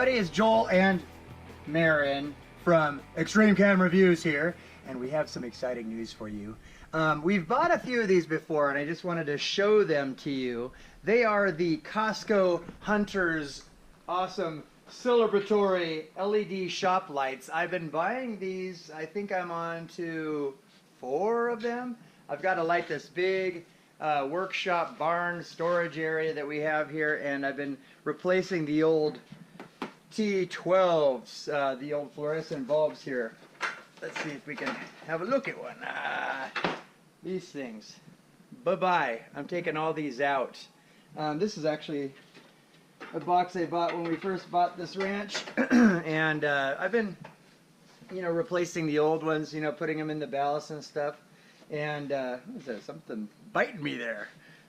everybody, it's Joel and Marin from Extremecam Reviews here, and we have some exciting news for you. We've bought a few of these before, and I just wanted to show them to you. They are the Costco Hunters awesome celebratory LED shop lights. I've been buying these. I think I'm on to 4 of them. I've got to light this big workshop barn storage area that we have here, and I've been replacing the old T12s, the old fluorescent bulbs here. Let's see if we can have a look at one. These things. Bye-bye. I'm taking all these out. This is actually a box I bought when we first bought this ranch, and I've been, replacing the old ones, putting them in the ballast and stuff. And what is that? Something biting me there.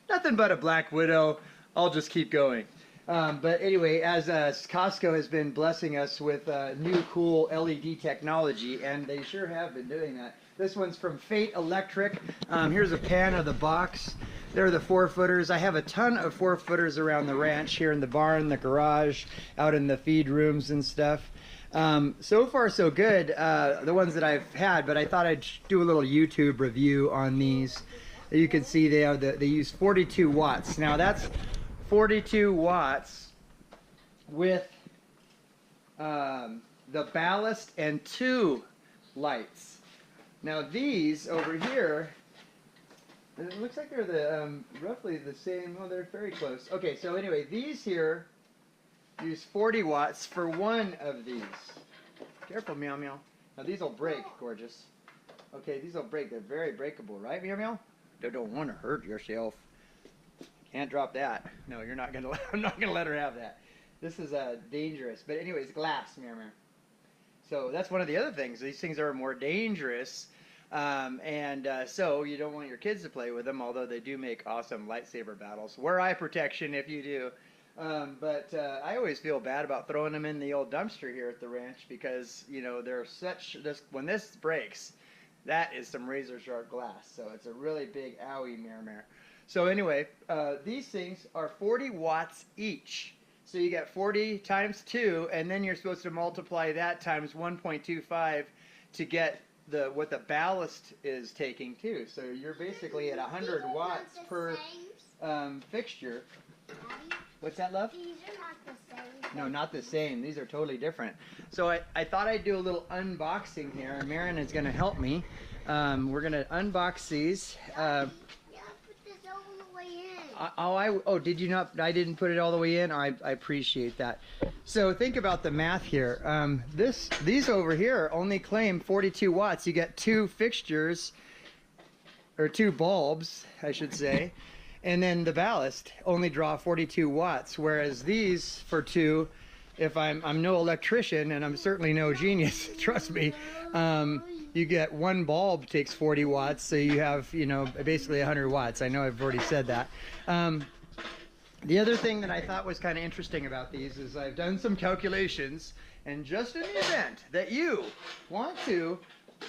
Nothing but a black widow. I'll just keep going. But anyway, as Costco has been blessing us with new cool LED technology, and they sure have been doing that. This one's from Fate Electric. Here's a pan of the box. They're the 4-footers. I have a ton of 4-footers around the ranch, here in the barn, the garage, out in the feed rooms and stuff. So far so good, the ones that I've had, but I thought I'd do a little YouTube review on these. You can see they use 42 watts. Now that's 42 watts with the ballast and 2 lights. Now these over here, it looks like they're the roughly the same. Oh, they're very close. Okay, so anyway, these here use 40 watts for one of these. Careful, meow meow. Now these will break, gorgeous. Okay, these will break. They're very breakable, right, meow meow? They don't want to hurt yourself. Can't drop that. No, you're not gonna. I'm not gonna let her have that. This is dangerous. But anyways, glass, meow meow. So that's one of the other things. These things are more dangerous, so you don't want your kids to play with them. Although they do make awesome lightsaber battles. Wear eye protection if you do. But I always feel bad about throwing them in the old dumpster here at the ranch because they're such. When this breaks, that is some razor sharp glass. So it's a really big owie, mirror. So anyway, these things are 40 watts each. So you get 40 times 2, and then you're supposed to multiply that times 1.25 to get what the ballast is taking too. So you're basically at 100 watts per fixture. What's that, love? These are not the same. No, not the same. These are totally different. So I thought I'd do a little unboxing here, and Marin is going to help me. We're going to unbox these. Did you not? I didn't put it all the way in. I appreciate that. So think about the math here. These over here only claim 42 watts. You get 2 fixtures, or 2 bulbs, I should say, and then the ballast only draw 42 watts. Whereas these for 2, if I'm no electrician and I'm certainly no genius, trust me. You get 1 bulb takes 40 watts, so you have, basically 100 watts. I know I've already said that. The other thing that I thought was kind of interesting about these is I've done some calculations, and just in the event that you want to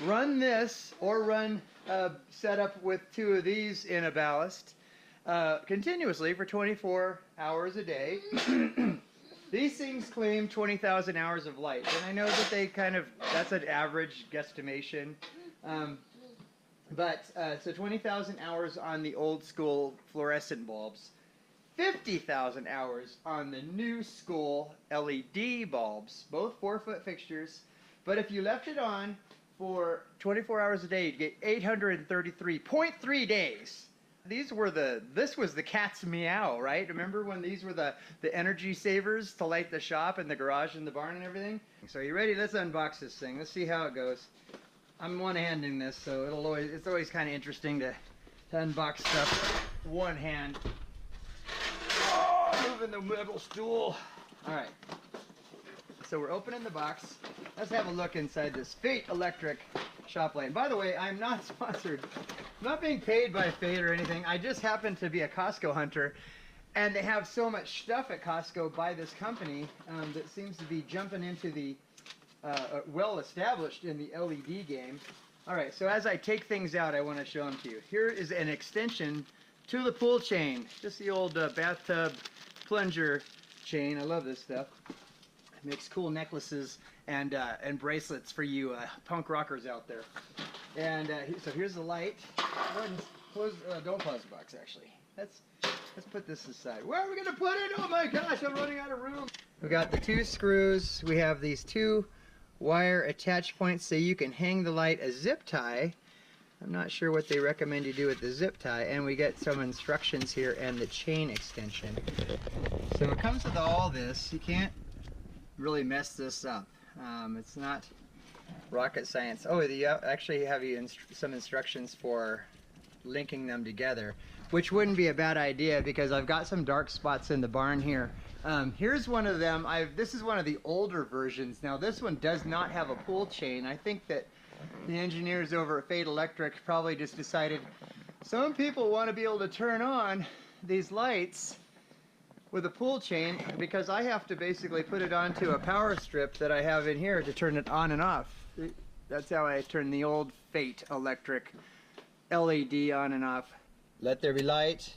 run this or run a setup with 2 of these in a ballast continuously for 24 hours a day, these things claim 20,000 hours of light, and I know that that's an average guesstimation. So 20,000 hours on the old school fluorescent bulbs, 50,000 hours on the new school LED bulbs, both 4-foot fixtures. But if you left it on for 24 hours a day, you'd get 833.3 days. This was the cat's meow, right? Remember when these were the energy savers to light the shop and the garage and the barn and everything? So are you ready? Let's unbox this thing. Let's see how it goes. I'm one-handing this, so it's always kind of interesting to unbox stuff one hand. Oh, moving the metal stool. All right. So we're opening the box. Let's have a look inside this Fate Electric shop light. And by the way, I'm not sponsored. I'm not being paid by Fate or anything. I just happen to be a Costco hunter, and they have so much stuff at Costco by this company that seems to be jumping into the well established in the LED game. All right, so as I take things out, I want to show them to you. Here is an extension to the pool chain, just the old bathtub plunger chain. I love this stuff. Makes cool necklaces and bracelets for you punk rockers out there. And so here's the light. Go ahead and close, don't close the box actually. Let's put this aside. Where are we gonna put it? Oh my gosh, I'm running out of room. We got the 2 screws. We have these 2 wire attach points so you can hang the light a zip tie. I'm not sure what they recommend you do with the zip tie. And we get some instructions here and the chain extension. So it comes with all this. You can't really mess this up. It's not rocket science. Oh, they actually have you some instructions for linking them together, which wouldn't be a bad idea because I've got some dark spots in the barn here. Here's one of them. This is one of the older versions. Now this one does not have a pull chain. I think that the engineers over at Fate Electric probably just decided some people want to be able to turn on these lights with a pull chain, because I have to basically put it onto a power strip that I have in here to turn it on and off. That's how I turn the old Fate Electric LED on and off. Let there be light.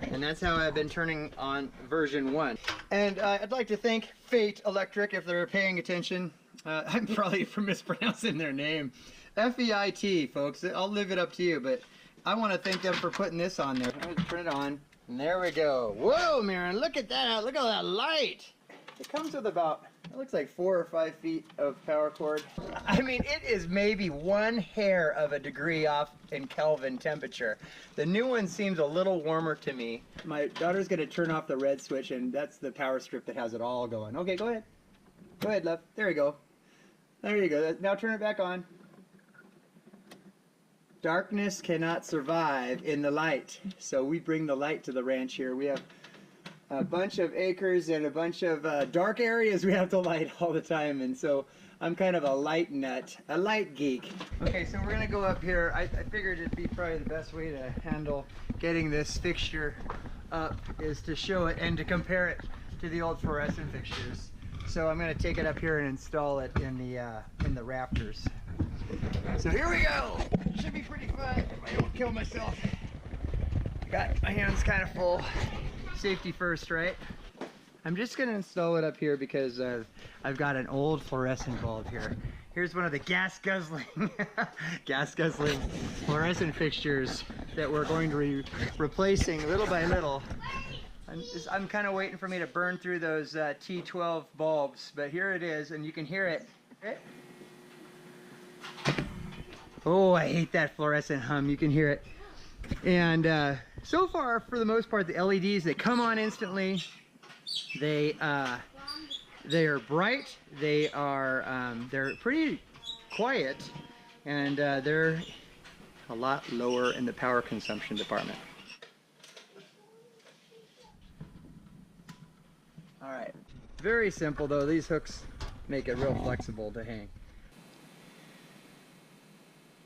And that's how I've been turning on version 1. And I'd like to thank Fate Electric if they're paying attention. I'm probably mispronouncing their name. F-E-I-T, folks. I'll leave it up to you, but I want to thank them for putting this on there. I'm going to turn it on. And there we go. Whoa, Mirren, look at that. Look at all that light. It comes with about, it looks like 4 or 5 feet of power cord. I mean, it is maybe 1 hair of a degree off in Kelvin temperature. The new one seems a little warmer to me. My daughter's going to turn off the red switch, and that's the power strip that has it all going. Okay, go ahead. Go ahead, love. There you go. There you go. Now turn it back on. Darkness cannot survive in the light. So we bring the light to the ranch here. We have a bunch of acres and a bunch of dark areas we have to light all the time. And so I'm kind of a light nut, a light geek. Okay, so we're going to go up here. I figured it'd be probably the best way to handle getting this fixture up is to show it and to compare it to the old fluorescent fixtures. So I'm going to take it up here and install it in the rafters. So here we go. Should be pretty fun if I don't kill myself. Got my hands kind of full. Safety first, right? I'm just going to install it up here because I've got an old fluorescent bulb here. Here's one of the gas guzzling fluorescent fixtures that we're going to be replacing little by little. I'm kind of waiting for me to burn through those T12 bulbs, but here it is, and you can hear it. Oh, I hate that fluorescent hum. You can hear it. And so far, for the most part, the LEDs, they come on instantly. They are bright. They're pretty quiet, and they're a lot lower in the power consumption department. All right, very simple though. These hooks make it real flexible to hang.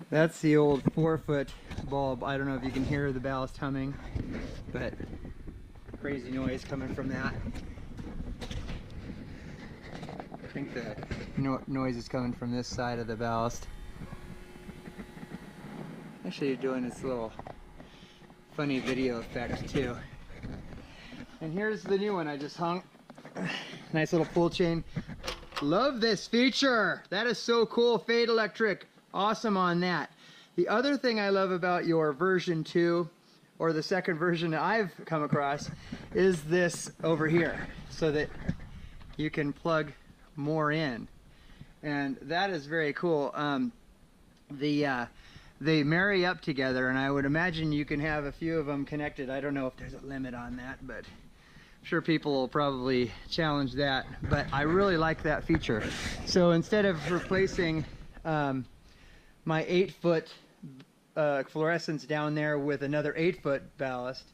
That's the old 4-foot bulb. I don't know if you can hear the ballast humming, but crazy noise coming from that. I think the noise is coming from this side of the ballast. Actually, you're doing this little funny video effect too. And here's the new one I just hung. Nice little pull chain. Love this feature. That is so cool. Fate Electric. Awesome on that. The other thing I love about your version 2, or the second version that I've come across, is this over here, so that you can plug more in. And that is very cool. They marry up together, and I would imagine you can have a few of them connected. I don't know if there's a limit on that, but I'm sure people will probably challenge that. But I really like that feature. So instead of replacing my 8-foot fluorescents down there with another 8-foot ballast,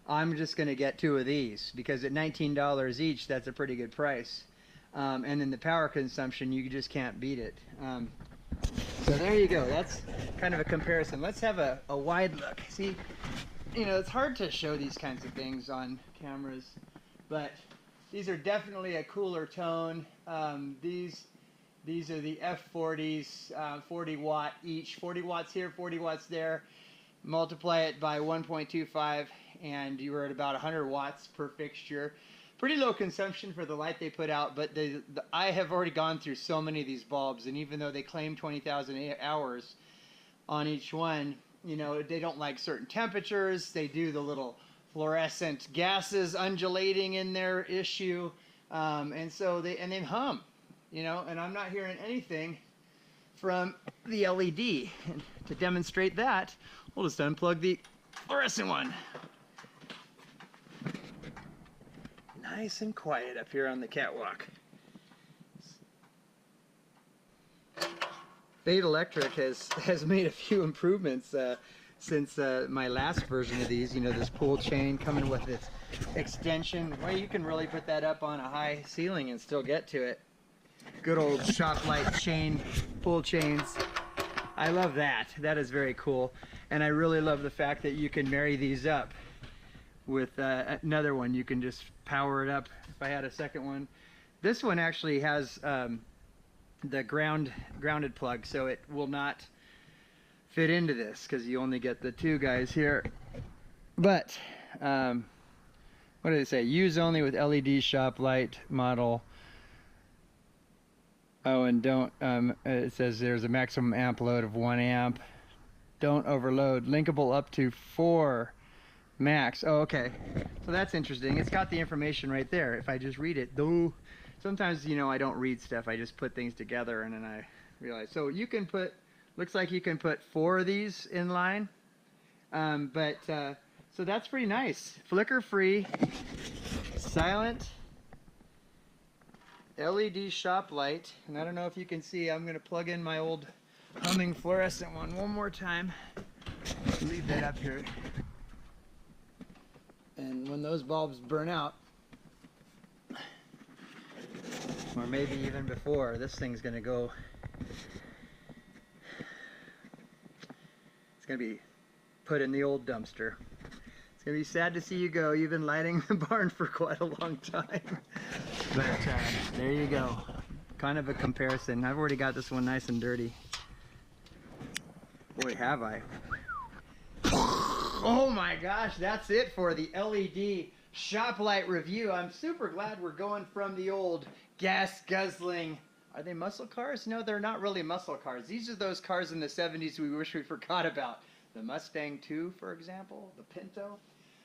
I'm just going to get 2 of these, because at $19 each, that's a pretty good price. And then the power consumption, you just can't beat it. So there you go. That's kind of a comparison. Let's have a wide look. See, you know, it's hard to show these kinds of things on cameras, but these are definitely a cooler tone. These are the F40s, 40 watt each, 40 watts here, 40 watts there. Multiply it by 1.25 and you were at about 100 watts per fixture. pretty low consumption for the light they put out, but I have already gone through so many of these bulbs, and even though they claim 20,000 hours on each one, you know, they don't like certain temperatures. They do the little fluorescent gases undulating in their issue, and so they hum, you know, and I'm not hearing anything from the LED. And to demonstrate that, we'll just unplug the fluorescent one. Nice and quiet up here on the catwalk. Fade Electric has made a few improvements since my last version of these. You know, this pull chain coming with this extension. Well, you can really put that up on a high ceiling and still get to it. Good old shop light chain, pull chains. I love that. That is very cool. And I really love the fact that you can marry these up with another one. You can just power it up. If I had a second one, this one actually has the grounded plug, so it will not fit into this because you only get the two guys here. But what did it say? Use only with LED shop light model. Oh, and don't it says there's a maximum amp load of 1 amp. Don't overload. Linkable up to 4 max. Oh, okay. So that's interesting. It's got the information right there. If I just read it, though, sometimes, you know, I don't read stuff. I just put things together and then I realize. So you can put, looks like you can put 4 of these in line. So that's pretty nice. Flicker free, silent, LED shop light. And I don't know if you can see, I'm going to plug in my old humming fluorescent one more time. Leave that up here. And when those bulbs burn out, or maybe even before, this thing's going to go, it's going to be put in the old dumpster. It's going to be sad to see you go. You've been lighting the barn for quite a long time. But there you go. Kind of a comparison. I've already got this one nice and dirty. Boy, have I. Oh my gosh, that's it for the LED shop light review. I'm super glad we're going from the old gas guzzling. Are they muscle cars? No, they're not really muscle cars. These are those cars in the 70s we wish we forgot about. The Mustang 2, for example, the Pinto.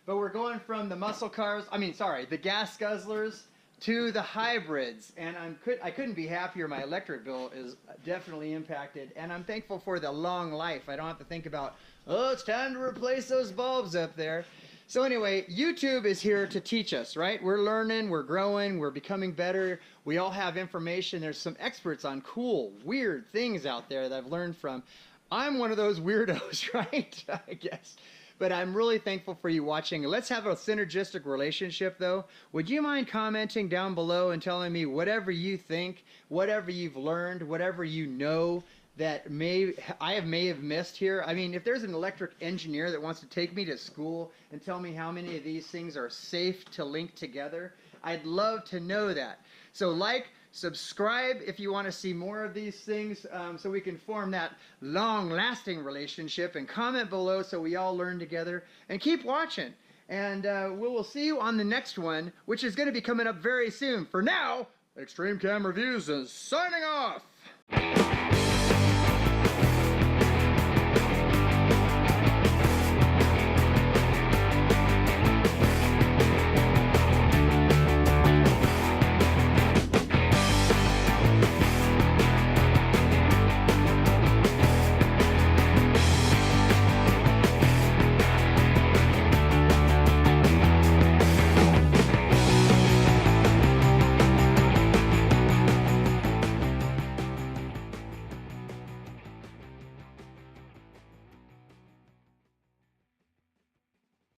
But we're going from the muscle cars, the gas guzzlers, to the hybrids. And I couldn't be happier. My electric bill is definitely impacted. And I'm thankful for the long life. I don't have to think about, oh, it's time to replace those bulbs up there. So anyway, YouTube is here to teach us, right? We're learning, we're growing, we're becoming better. We all have information. There's some experts on cool, weird things out there that I've learned from. I'm one of those weirdos, right? I guess. But I'm really thankful for you watching. Let's have a synergistic relationship, though. Would you mind commenting down below and telling me whatever you think, whatever you've learned, whatever you know that I may have missed here? I mean, if there's an electric engineer that wants to take me to school and tell me how many of these things are safe to link together, I'd love to know that. So like, subscribe if you want to see more of these things, so we can form that long-lasting relationship, and comment below so we all learn together, and keep watching. And we will see you on the next one, which is going to be coming up very soon. For now, Extremecam Reviews is signing off.